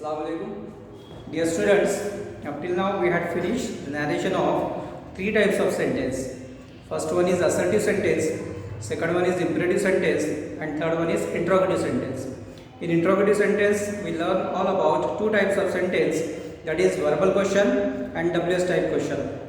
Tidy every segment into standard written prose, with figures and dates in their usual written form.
Assalamu alaikum. Dear students, up till now we had finished the narration of three types of sentence. First one is assertive sentence, second one is imperative sentence, and third one is interrogative sentence. In interrogative sentence, we learn all about two types of sentence, that is verbal question and WS type question.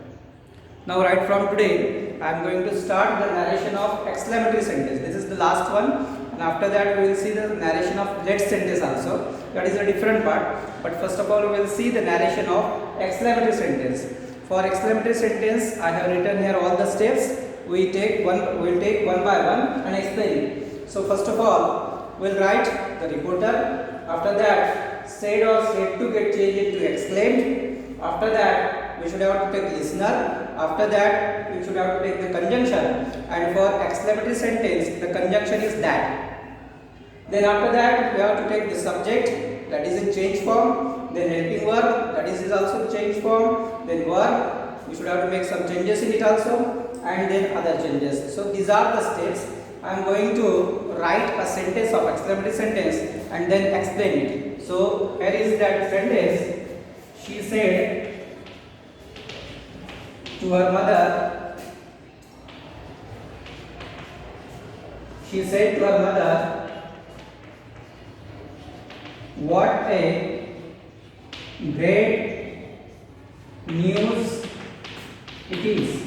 Now right from today, I am going to start the narration of exclamatory sentence. This is the last one, and after that we will see the narration of let sentence also. That is a different part. But first of all, we will see the narration of exclamatory sentence. For exclamatory sentence, I have written here all the steps. We will take one by one and explain it. So first of all, we will write the reporter. After that, said or said to get changed into exclaimed. After that, we should have to take listener. After that, we should have to take the conjunction. And for exclamatory sentence, the conjunction is that. Then after that, we have to take the subject, that is in change form. Then helping verb, that is also change form. Then verb, we should have to make some changes in it also. And then other changes. So these are the steps. I am going to write a sentence of exclamatory sentence and then explain it. So here is that sentence. She said to her mother, what a great news it is.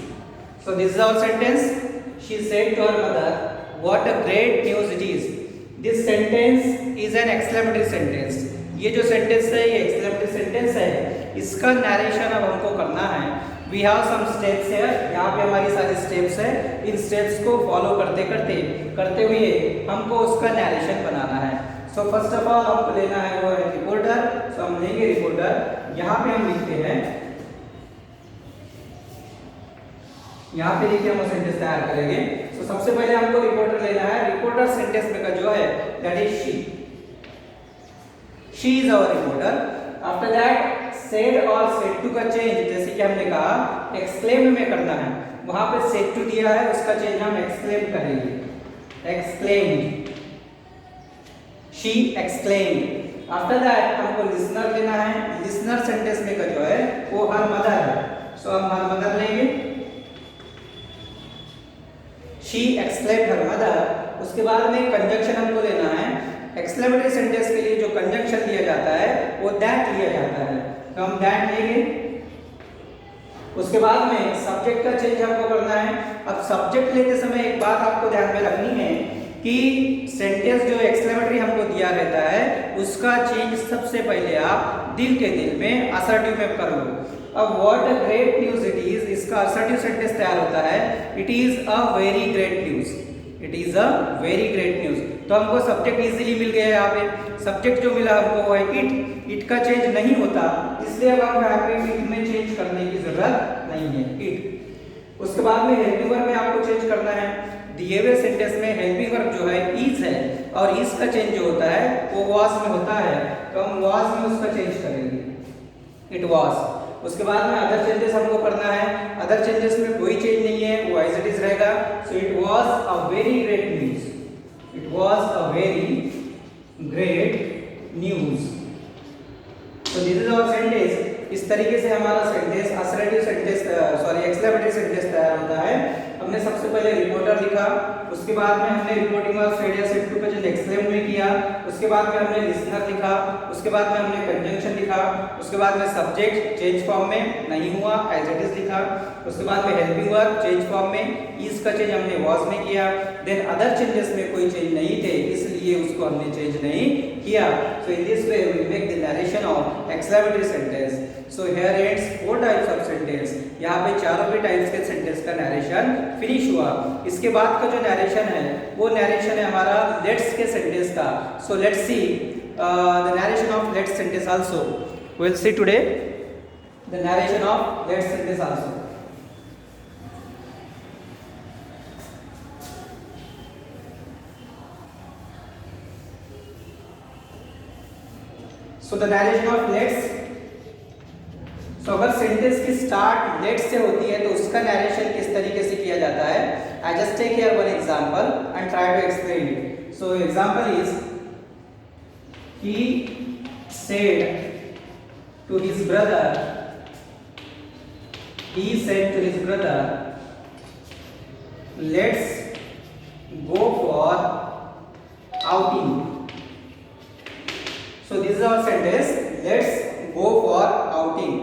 So this is our sentence. She said to her mother, what a great news it is. This sentence is an exclamatory sentence. ये जो sentence है ये exclamatory sentence है. इसका narration अब हमको करना है. वी हैव सम स्टेप्स है. यहाँ पे हमारी सारी स्टेप्स है. इन स्टेप्स को फॉलो करते हुए हमको उसका नरेशन बनाना है. सो फर्स्ट ऑफ ऑल हमको लेना है वो है रिपोर्टर. सो हम लेंगे रिपोर्टर. यहाँ पे हम लिखते हैं, यहाँ पे लिखिए हम सेंटेंस तैयार करेंगे. सो सबसे पहले हमको रिपोर्टर लेना है. रिपोर्टर सेंटेंस में का जो है that is she. She is our reporter. After that said और सेड टू का चेंज, जैसे कि हमने कहा एक्सक्लेम में करना है. वहां पे सेड टू दिया है, उसका चेंज हम एक्सक्लेम करेंगे. Exclaimed, she exclaimed. After that हमको लिसनर लेना है. लिसनर सेंटेंस में का जो है वो हर मदर है. सो हम हर मदर लेंगे. She exclaimed her mother. उसके बाद में कंजंक्शन हमको लेना है. एक्सक्लेमेटरी सेंटेंस के लिए जो कंजंक्शन लिया जाता है वो दैट लिया जाता है. तो हम दैट लेंगे. उसके बाद में सब्जेक्ट का चेंज हमको करना है. अब सब्जेक्ट लेते समय एक बात आपको ध्यान में रखनी है कि सेंटेंस जो एक्सक्लेमेटरी हमको दिया रहता है उसका चेंज सबसे पहले आप दिल के दिल में असर्टिव में कर लो. अब what a great news it is, इसका असर्टिव सेंटेंस तैयार होता है. It is a very great news. It is a very great news. तो हमको सब्जेक्ट इजीली मिल गया है. यहाँ पे सब्जेक्ट जो मिला हमको वो है इट. इट का चेंज नहीं होता, इसलिए अब हम यहाँ पे इट में चेंज करने की जरूरत नहीं है. इट. उसके बाद में हेल्पिंग वर्ब में आपको चेंज करना है. दिए हुए सेंटेंस में हेल्पिंग वर्ब जो है इज है और इज का चेंज जो होता है वो वाज में होता है. तो हम वाज में उसका चेंज करेंगे. It was. उसके बाद में अदर चेंजेस हमको करना है. अदर चेंजेस में कोई चेंज नहीं है, वो एज इट इज रहेगा. So it was a very great news. It was a very great news. तो दिस इज आवर सेंटेंस. इस तरीके से हमारा sentence assertive sentence exclamatory sentence तैयार होता है. हमने सबसे पहले रिपोर्टर लिखा. उसके बाद में हमने रिपोर्टिंग और सेड या सेड टू का चेंज एक्सक्लेम में किया. उसके बाद में हमने लिसनर लिखा. उसके बाद में हमने कंजंक्शन लिखा. उसके बाद में सब्जेक्ट चेंज फॉर्म में नहीं हुआ, एज इट इज लिखा. उसके बाद में हेल्पिंग वर्ब चेंज फॉर्म में, इज का चेंज हमने वाज में किया. देन अदर चेंजेस में कोई चेंज नहीं थे, इसलिए उसको हमने चेंज नहीं किया. So in this way we make the narration of exclamatory sentence. So here ends four types of sentence. यहाँ पे चारों भी टाइप्स के सेंटेंस का नरेशन फिनिश हुआ. इसके बाद का जो नरेशन है वो नरेशन है हमारा लेट्स के सेंटेंस का. So let's see the narration of let's sentence also. We will see today the narration of let's sentence also. So the narration of let's. तो अगर सेंटेंस की स्टार्ट लेट से होती है तो उसका नरेशन किस तरीके से किया जाता है. I just take here one example and try to explain it. So example is he said to his brother, he said to his brother, let's go for outing. So this is our sentence, let's go for outing.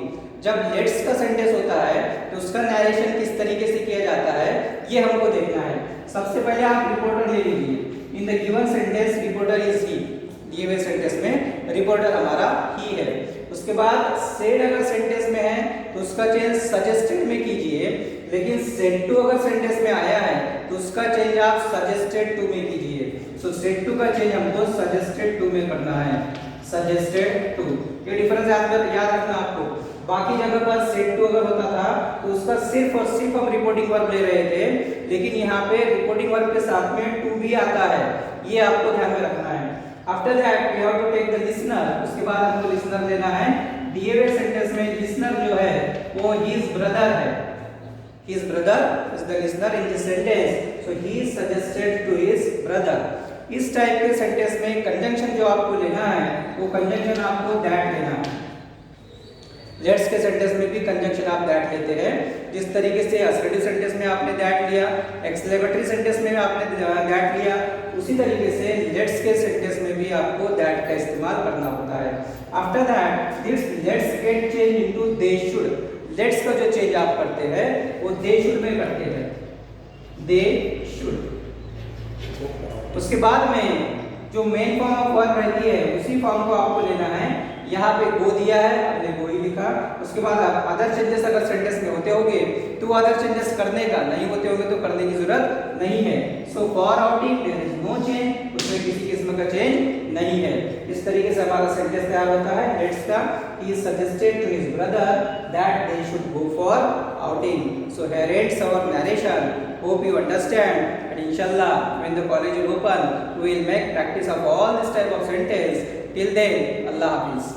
जब let's का sentence होता है तो उसका narration किस तरीके से किया जाता है ये हमको देखना है। सबसे पहले आप रिपोर्टर ले लीजिए। In the given sentence reporter is he, दिए हुए सेंटेंस में रिपोर्टर हमारा ही है। उसके बाद सेड अगर सेंटेंस में है तो उसका चेंज सजेस्टेड में कीजिए, लेकिन सेड टू अगर सेंटेंस में आया है तो उसका चेंज आप सजेस्टेड टू में कीजिए। सो सेड टू का चेंज हमको सजेस्टेड टू में करना है, सजेस्टेड टू। ये डिफरेंस याद रखना आपको। बाकी जगह पर सेड टू अगर होता था तो उसका सिर्फ और सिर्फ हम रिपोर्टिंग वर्ब ले रहे थे, लेकिन यहाँ पे रिपोर्टिंग वर्ब के साथ में टू भी आता है, ये आपको ध्यान में रखना है। After that we have to take the listener. उसके बाद हमको लिसनर लेना है। दिए हुए सेंटेंस में लिसनर जो है वो हिज ब्रदर है। His brother is the listener in this sentence, so he suggested to his brother. इस टाइप के सेंटेंस में कंजंक्शन जो आपको लेना है वो कंजंक्शन आपको दैट लेना है। लेट्स के सेंटेंस में भी कंजंक्शन आप दैट लेते हैं। जिस तरीके से असर्टिव सेंटेंस में आपने दैट लिया, एक्सक्लेमेटरी सेंटेंस में आपने दैट लिया, उसी तरीके से लेट्स के सेंटेंस में भी आपको दैट का इस्तेमाल करना होता है। After that this let's get change into they should. Let's का जो चेंज आप करते हैं वो दे शुड में करते हैं, दे शुड। उसके बाद में जो मेन फॉर्म ऑफ वर्ब रहती है उसी फॉर्म को आपको लेना है। यहाँ पे गो दिया है, आपने गो ही लिखा। उसके बाद अदर चेंजेस अगर सेंटेंस में होते होंगे तो अदर चेंजेस करने का, नहीं होते होंगे तो करने की जरूरत नहीं है। So for outing there is no change, उसमें किसी किस्म का चेंज नहीं है। इस तरीके से हमारा सेंटेंस तैयार होता है लेट्स का। He suggested to his brother that they should go for outing. So here ends our narration. Hope you understand, and inshallah when the college will open we will make practice of all this type of sentence. Till then, Allah Hafiz.